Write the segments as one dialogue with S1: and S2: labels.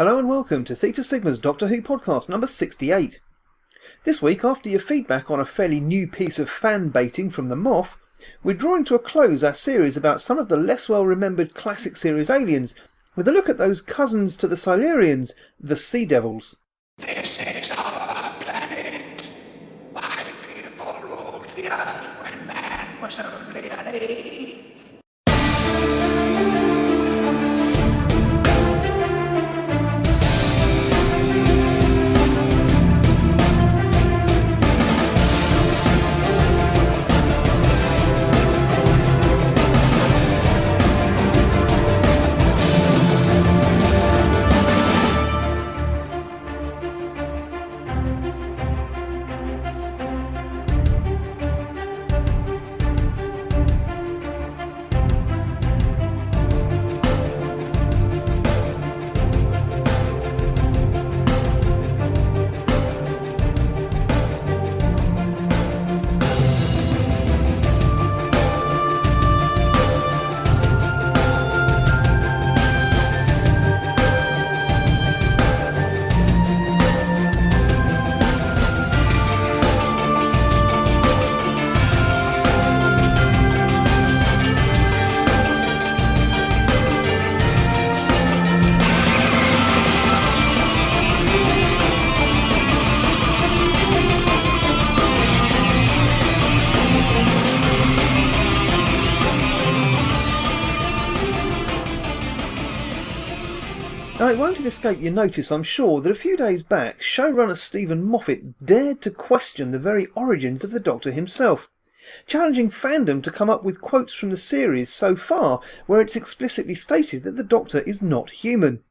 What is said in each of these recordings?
S1: Hello and welcome to Theta Sigma's Doctor Who podcast number 68. This week, after your feedback on a fairly new piece of fan baiting from the Moff, we're drawing to a close our series about some of the less well remembered classic series aliens, with a look at those cousins to the Silurians, the Sea Devils.
S2: This is our planet. My people ruled the earth when man was only an ape.
S1: Now, it won't have escaped your notice, I'm sure, that a few days back, showrunner Stephen Moffat dared to question the very origins of the Doctor himself, challenging fandom to come up with quotes from the series so far where it's explicitly stated that the Doctor is not human.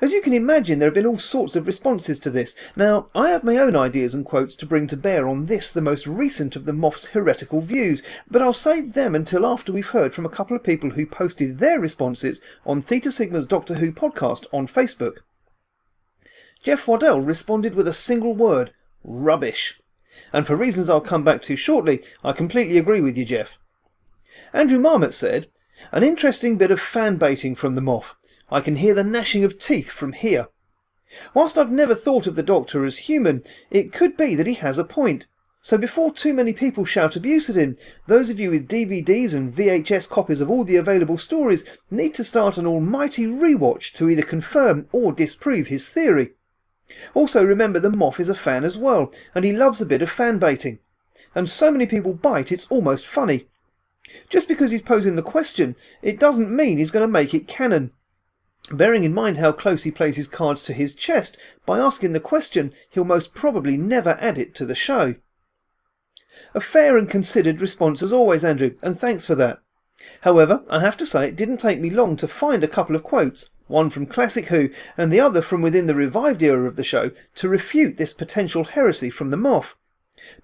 S1: As you can imagine, there have been all sorts of responses to this. Now, I have my own ideas and quotes to bring to bear on this, the most recent of the Moff's heretical views, but I'll save them until after we've heard from a couple of people who posted their responses on Theta Sigma's Doctor Who podcast on Facebook. Jeff Waddell responded with a single word: rubbish. And for reasons I'll come back to shortly, I completely agree with you, Jeff. Andrew Marmot said, an interesting bit of fan baiting from the Moff. I can hear the gnashing of teeth from here. Whilst I've never thought of the Doctor as human, it could be that he has a point. So before too many people shout abuse at him, those of you with DVDs and VHS copies of all the available stories need to start an almighty rewatch to either confirm or disprove his theory. Also remember the Moff is a fan as well, and he loves a bit of fan baiting. And so many people bite it's almost funny. Just because he's posing the question, it doesn't mean he's going to make it canon. Bearing in mind how close he plays his cards to his chest, by asking the question, he'll most probably never add it to the show. A fair and considered response as always, Andrew, and thanks for that. However, I have to say it didn't take me long to find a couple of quotes, one from Classic Who and the other from within the revived era of the show, to refute this potential heresy from the Moff.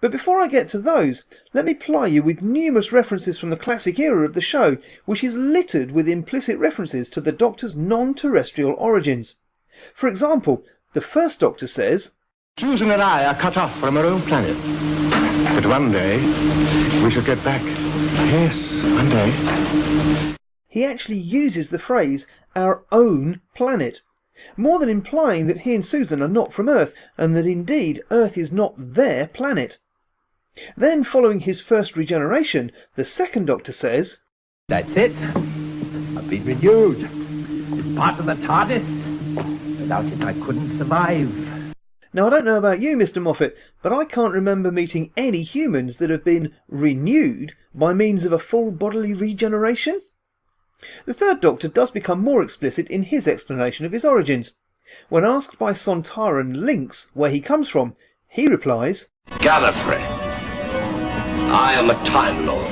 S1: But before I get to those, let me ply you with numerous references from the classic era of the show, which is littered with implicit references to the Doctor's non-terrestrial origins. For example, the first Doctor says,
S3: Susan and I are cut off from our own planet. But one day, we shall get back. Yes, one day.
S1: He actually uses the phrase, our own planet, more than implying that he and Susan are not from Earth, and that indeed Earth is not their planet. Then, following his first regeneration, the second Doctor says,
S4: That's it. I've been renewed. It's part of the TARDIS. Without it I couldn't survive.
S1: Now I don't know about you, Mr. Moffat, but I can't remember meeting any humans that have been renewed by means of a full bodily regeneration. The third Doctor does become more explicit in his explanation of his origins. When asked by Sontaran Lynx where he comes from, he replies,
S2: Gallifrey. I am a Time Lord.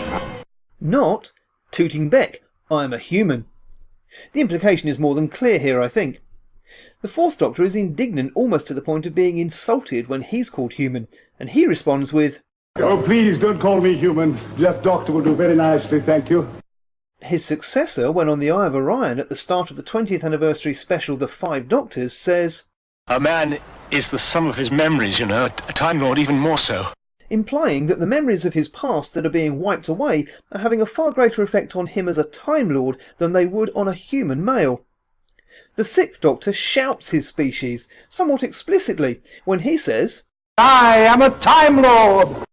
S1: Not, tooting Beck, I am a human. The implication is more than clear here, I think. The fourth Doctor is indignant almost to the point of being insulted when he's called human, and he responds with,
S3: Oh, please don't call me human. Just Doctor will do very nicely, thank you.
S1: His successor, when on the Eye of Orion at the start of the 20th anniversary special The Five Doctors, says,
S5: A man is the sum of his memories, you know, a Time Lord even more so.
S1: Implying that the memories of his past that are being wiped away are having a far greater effect on him as a Time Lord than they would on a human male. The Sixth Doctor shouts his species, somewhat explicitly, when he says,
S4: I am a Time Lord!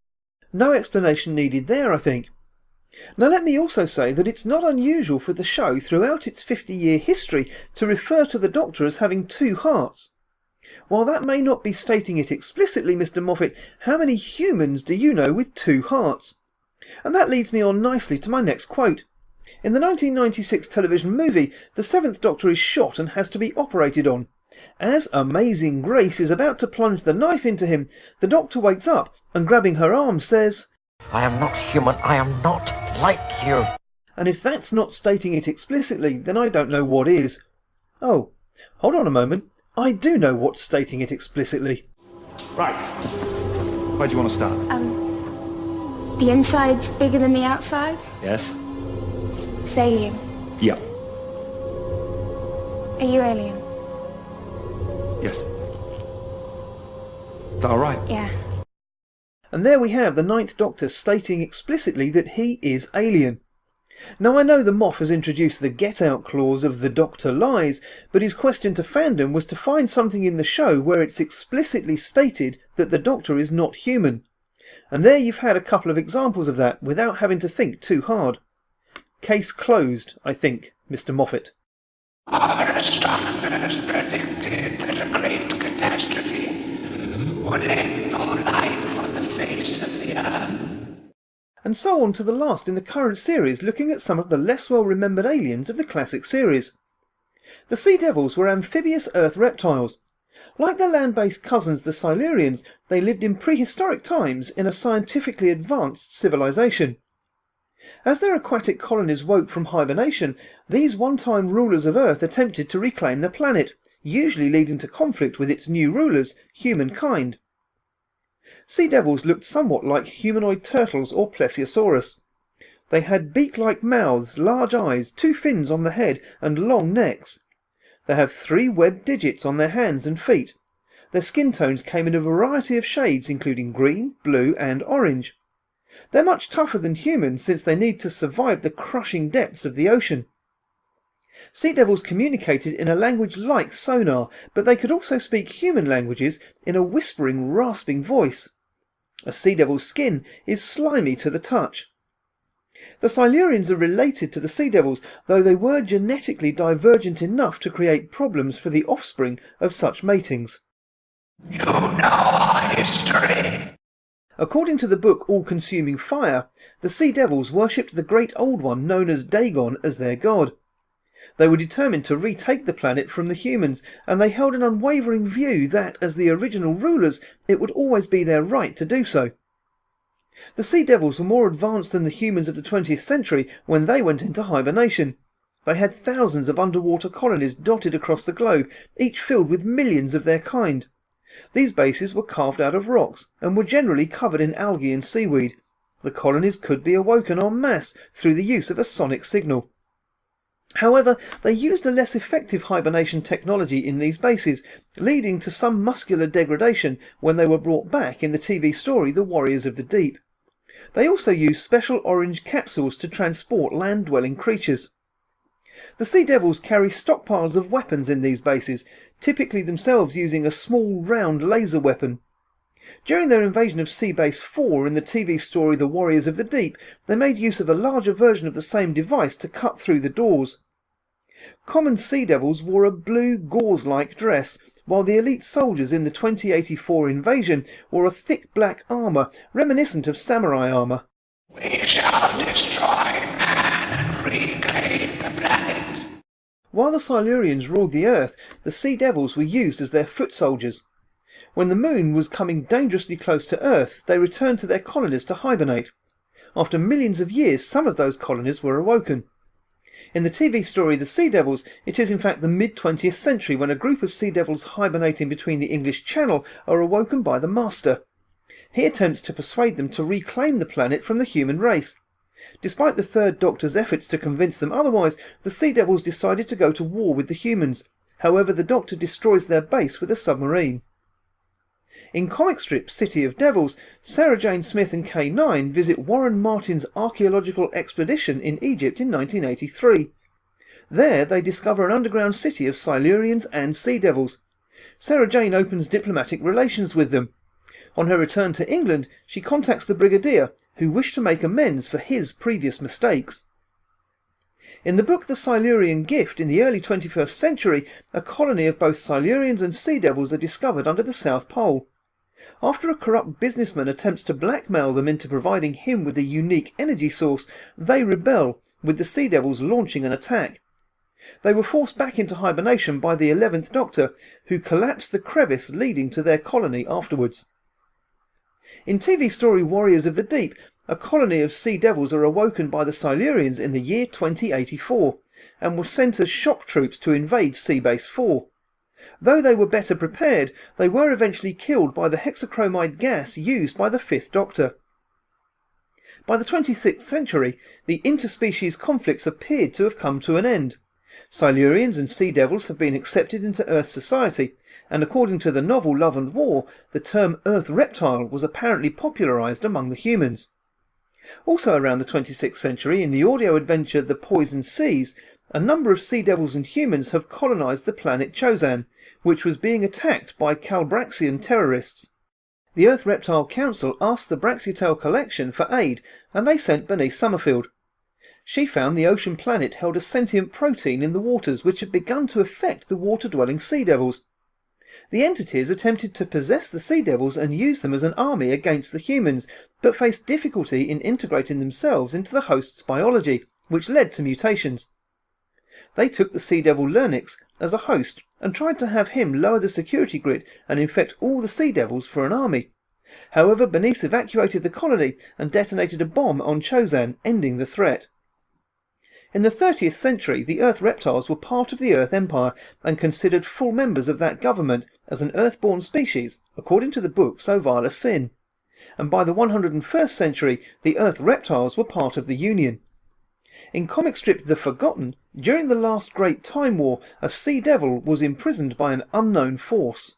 S1: No explanation needed there, I think. Now let me also say that it's not unusual for the show throughout its 50-year history to refer to the Doctor as having two hearts. While that may not be stating it explicitly, Mr. Moffat, how many humans do you know with two hearts? And that leads me on nicely to my next quote. In the 1996 television movie, the Seventh Doctor is shot and has to be operated on. As Amazing Grace is about to plunge the knife into him, the Doctor wakes up and, grabbing her arm, says,
S4: I am not human, I am not like you.
S1: And if that's not stating it explicitly, then I don't know what is. Oh, hold on a moment. I do know what's stating it explicitly.
S6: Right. Where do you want to start?
S7: The inside's bigger than the outside?
S6: Yes?
S7: It's alien.
S6: Yeah.
S7: Are you alien?
S6: Yes. Is that alright?
S7: Yeah.
S1: And there we have the Ninth Doctor stating explicitly that he is alien. Now I know the Moff has introduced the get-out clause of the Doctor lies, but his question to fandom was to find something in the show where it's explicitly stated that the Doctor is not human. And there you've had a couple of examples of that without having to think too hard. Case closed, I think, Mr. Moffat.
S2: Our astronomers predicted that a great catastrophe would end all life on the face of the Earth.
S1: And so on to the last in the current series, looking at some of the less well-remembered aliens of the classic series. The Sea Devils were amphibious Earth reptiles. Like their land-based cousins the Silurians, they lived in prehistoric times in a scientifically advanced civilization. As their aquatic colonies woke from hibernation, these one-time rulers of Earth attempted to reclaim the planet, usually leading to conflict with its new rulers, humankind. Sea Devils looked somewhat like humanoid turtles or plesiosaurus. They had beak-like mouths, large eyes, 2 fins on the head, and long necks. They have 3 webbed digits on their hands and feet. Their skin tones came in a variety of shades, including green, blue, and orange. They're much tougher than humans since they need to survive the crushing depths of the ocean. Sea Devils communicated in a language like sonar, but they could also speak human languages in a whispering, rasping voice. A Sea Devil's skin is slimy to the touch. The Silurians are related to the Sea Devils, though they were genetically divergent enough to create problems for the offspring of such matings.
S2: You know our history.
S1: According to the book All-Consuming Fire, the Sea Devils worshipped the Great Old One known as Dagon as their god. They were determined to retake the planet from the humans, and they held an unwavering view that, as the original rulers, it would always be their right to do so. The Sea Devils were more advanced than the humans of the 20th century when they went into hibernation. They had thousands of underwater colonies dotted across the globe, each filled with millions of their kind. These bases were carved out of rocks and were generally covered in algae and seaweed. The colonies could be awoken en masse through the use of a sonic signal. However, they used a less effective hibernation technology in these bases, leading to some muscular degradation when they were brought back in the TV story The Warriors of the Deep. They also used special orange capsules to transport land-dwelling creatures. The Sea Devils carry stockpiles of weapons in these bases, typically themselves using a small round laser weapon. During their invasion of Sea Base 4 in the TV story The Warriors of the Deep, they made use of a larger version of the same device to cut through the doors. Common Sea Devils wore a blue gauze-like dress, while the elite soldiers in the 2084 invasion wore a thick black armour reminiscent of samurai armour.
S2: We shall destroy man and reclaim the planet.
S1: While the Silurians ruled the Earth, the Sea Devils were used as their foot soldiers. When the moon was coming dangerously close to Earth, they returned to their colonies to hibernate. After millions of years, some of those colonies were awoken. In the TV story The Sea Devils, it is in fact the mid-20th century when a group of Sea Devils hibernating between the English Channel are awoken by the Master. He attempts to persuade them to reclaim the planet from the human race. Despite the Third Doctor's efforts to convince them otherwise, the Sea Devils decided to go to war with the humans. However, the Doctor destroys their base with a submarine. In comic strip City of Devils, Sarah Jane Smith and K9 visit Warren Martin's archaeological expedition in Egypt in 1983. There they discover an underground city of Silurians and Sea Devils. Sarah Jane opens diplomatic relations with them. On her return to England, she contacts the Brigadier, who wished to make amends for his previous mistakes. In the book The Silurian Gift, in the early 21st century, a colony of both Silurians and Sea Devils are discovered under the South Pole. After a corrupt businessman attempts to blackmail them into providing him with a unique energy source, they rebel, with the Sea Devils launching an attack. They were forced back into hibernation by the 11th Doctor, who collapsed the crevice leading to their colony afterwards. In TV story Warriors of the Deep, a colony of Sea Devils are awoken by the Silurians in the year 2084, and were sent as shock troops to invade Seabase 4. Though they were better prepared, they were eventually killed by the hexachromide gas used by the 5th Doctor. By the 26th century, the interspecies conflicts appeared to have come to an end. Silurians and Sea Devils have been accepted into Earth society, and according to the novel Love and War, the term Earth reptile was apparently popularised among the humans. Also around the 26th century, in the audio adventure The Poison Seas, a number of Sea Devils and humans have colonised the planet Chozan, which was being attacked by Calbraxian terrorists. The Earth Reptile Council asked the Braxiatel Collection for aid, and they sent Bernice Summerfield. She found the ocean planet held a sentient protein in the waters which had begun to affect the water-dwelling Sea Devils. The entities attempted to possess the Sea Devils and use them as an army against the humans, but faced difficulty in integrating themselves into the host's biology, which led to mutations. They took the Sea Devil Lernix as a host and tried to have him lower the security grid and infect all the Sea Devils for an army. However, Bernice evacuated the colony and detonated a bomb on Chozan, ending the threat. In the 30th century, the Earth reptiles were part of the Earth Empire and considered full members of that government as an Earth-born species, according to the book So Vile a Sin. And by the 101st century, the Earth reptiles were part of the Union. In comic strip The Forgotten, during the last Great Time War, a Sea Devil was imprisoned by an unknown force.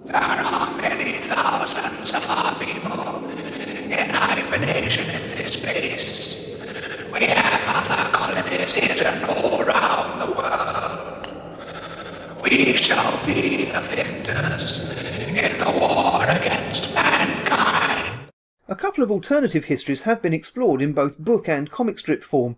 S2: There are many thousands of our people in hibernation in this base. We have other colonies hidden all around the world. We shall be the victors in the war against mankind.
S1: A couple of alternative histories have been explored in both book and comic strip form.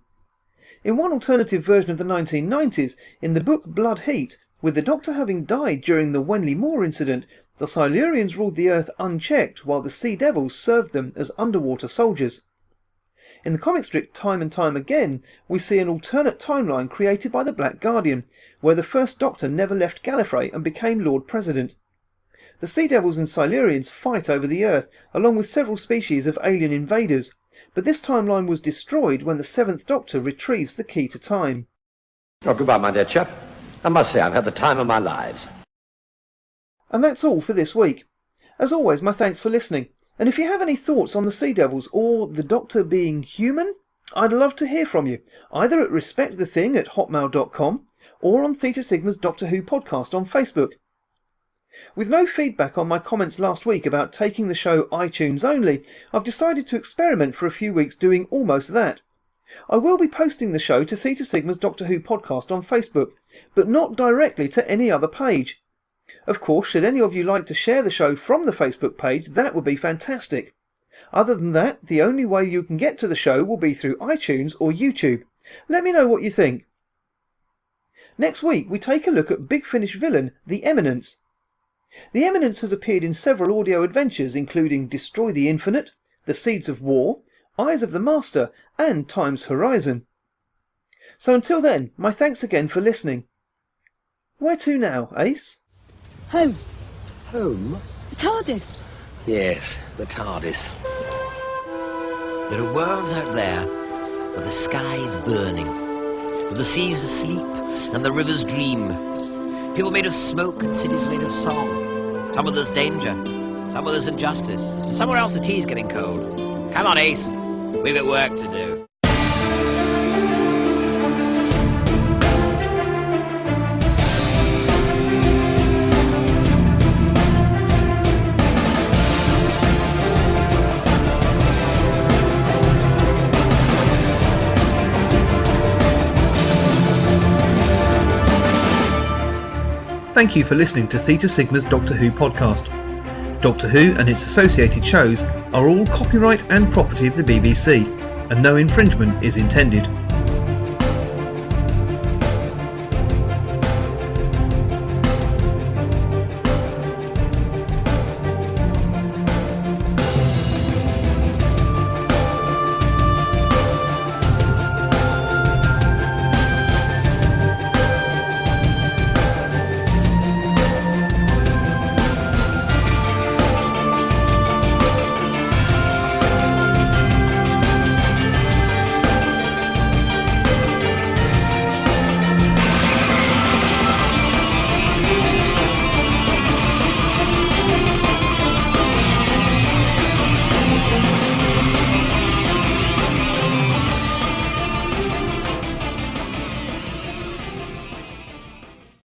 S1: In one alternative version of the 1990s, in the book Blood Heat, with the Doctor having died during the Wenley Moor incident, the Silurians ruled the Earth unchecked while the Sea Devils served them as underwater soldiers. In the comic strip Time and Time Again, we see an alternate timeline created by the Black Guardian, where the First Doctor never left Gallifrey and became Lord President. The Sea Devils and Silurians fight over the Earth, along with several species of alien invaders, but this timeline was destroyed when the 7th Doctor retrieves the key to time.
S4: Oh, goodbye, my dear chap. I must say I've had the time of my lives.
S1: And that's all for this week. As always, my thanks for listening. And if you have any thoughts on the Sea Devils or the Doctor being human, I'd love to hear from you, either at respectthething@hotmail.com or on Theta Sigma's Doctor Who podcast on Facebook. With no feedback on my comments last week about taking the show iTunes only, I've decided to experiment for a few weeks doing almost that. I will be posting the show to Theta Sigma's Doctor Who podcast on Facebook, but not directly to any other page. Of course, should any of you like to share the show from the Facebook page, that would be fantastic. Other than that, the only way you can get to the show will be through iTunes or YouTube. Let me know what you think. Next week, we take a look at Big Finish villain, The Eminence. The Eminence has appeared in several audio adventures, including Destroy the Infinite, The Seeds of War, Eyes of the Master, and Time's Horizon. So until then, my thanks again for listening. Where to now, Ace?
S8: Home.
S9: Home?
S8: The TARDIS.
S9: Yes, the TARDIS. There are worlds out there where the sky is burning, where the seas asleep and the rivers dream. People made of smoke and cities made of song. Some of there's danger, some of there's injustice, and somewhere else the tea's getting cold. Come on, Ace. We've got work to do.
S1: Thank you for listening to Theta Sigma's Doctor Who podcast. Doctor Who and its associated shows are all copyright and property of the BBC, and no infringement is intended.